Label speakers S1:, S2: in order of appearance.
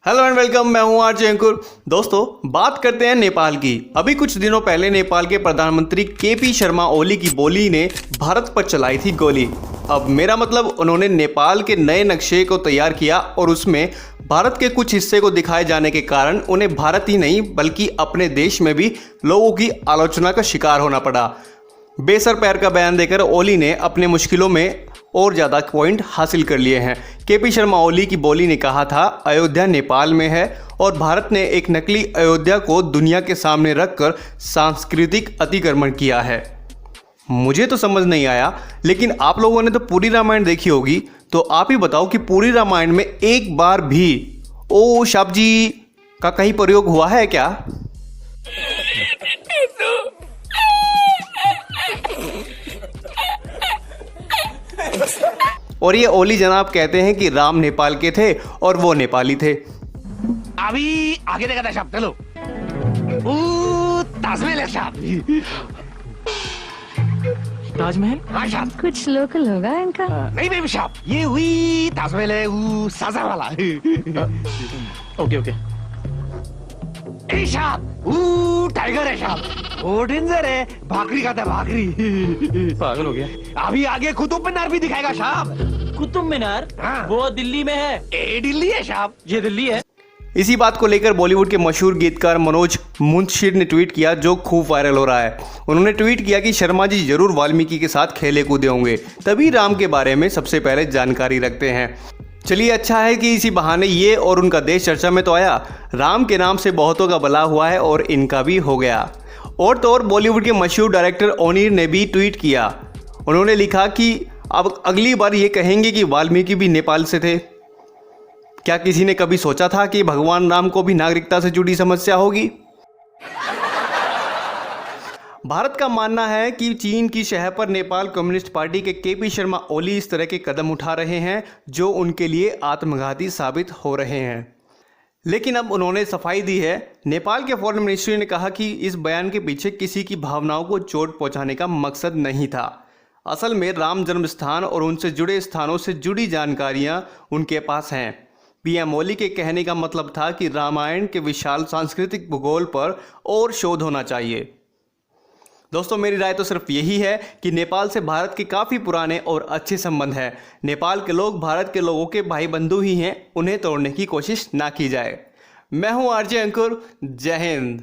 S1: Hello and welcome. मैं हूं RJ अंकुर। दोस्तों, बात करते हैं नेपाल की। अभी कुछ दिनों पहले नेपाल के प्रधानमंत्री केपी शर्मा ओली की बोली ने भारत पर चलाई थी गोली। अब मेरा मतलब, उन्होंने नेपाल के नए नक्शे को तैयार किया और उसमें भारत के कुछ हिस्से को दिखाए जाने के कारण उन्हें भारत ही नहीं बल्कि अपने देश में भी लोगों की आलोचना का शिकार होना पड़ा। बेसर पैर का बयान देकर ओली ने अपने मुश्किलों में और ज़्यादा पॉइंट हासिल कर लिए हैं। केपी शर्मा ओली की बोली ने कहा था, अयोध्या नेपाल में है और भारत ने एक नकली अयोध्या को दुनिया के सामने रखकर सांस्कृतिक अतिक्रमण किया है। मुझे तो समझ नहीं आया, लेकिन आप लोगों ने तो पूरी रामायण देखी होगी, तो आप ही बताओ कि पूरी रामायण में एक बार भी ओ शब्द जी का कहीं प्रयोग हुआ है क्या? और ये ओली जनाब कहते हैं कि राम नेपाल के थे और वो नेपाली थे।
S2: अभी आगे देखा था साहब, चलो ताजमहल है साहब।
S3: ताजमहल?
S2: हाँ साहब।
S4: कुछ लोकल होगा इनका।
S2: नहीं साहब, ये हुई ताजमहल है वो साजा वाला।
S3: Okay okay.
S2: ए साहब, वो टाइगर है साहब, वो डेंजर है, भाकरी खाता है भाकरी।
S3: पागल हो गया।
S2: अभी आगे कुतुब मीनार भी दिखाएगा साहब।
S3: कुतुब मीनार?
S2: हाँ।
S3: वो दिल्ली में है।
S2: ए दिल्ली है साहब।
S3: ये दिल्ली है।
S1: इसी बात को लेकर बॉलीवुड के मशहूर गीतकार मनोज मुंतशिर ने ट्वीट किया, जो खूब वायरल हो रहा है। उन्होंने ट्वीट किया कि शर्मा जी जरूर वाल्मीकि के साथ खेले कूदे होंगे, तभी राम के बारे में सबसे पहले जानकारी रखते हैं। चलिए, अच्छा है कि इसी बहाने ये और उनका देश चर्चा में तो आया। राम के नाम से बहुतों का भला हुआ है और इनका भी हो गया। और तो और बॉलीवुड के मशहूर डायरेक्टर ओनीर ने भी ट्वीट किया। उन्होंने लिखा कि अब अगली बार ये कहेंगे कि वाल्मीकि भी नेपाल से थे। क्या किसी ने कभी सोचा था कि भगवान राम को भी नागरिकता से जुड़ी समस्या होगी? भारत का मानना है कि चीन की शह पर नेपाल कम्युनिस्ट पार्टी के केपी शर्मा ओली इस तरह के कदम उठा रहे हैं जो उनके लिए आत्मघाती साबित हो रहे हैं। लेकिन अब उन्होंने सफाई दी है। नेपाल के फॉरेन मिनिस्ट्री ने कहा कि इस बयान के पीछे किसी की भावनाओं को चोट पहुंचाने का मकसद नहीं था। असल में राम जन्म स्थान और उनसे जुड़े स्थानों से जुड़ी जानकारियां उनके पास हैं। पीएम ओली के कहने का मतलब था कि रामायण के विशाल सांस्कृतिक भूगोल पर और शोध होना चाहिए। दोस्तों, मेरी राय तो सिर्फ यही है कि नेपाल से भारत के काफ़ी पुराने और अच्छे संबंध हैं। नेपाल के लोग भारत के लोगों के भाई बंधु ही हैं, उन्हें तोड़ने की कोशिश ना की जाए। मैं हूं आरजे अंकुर। जय हिंद।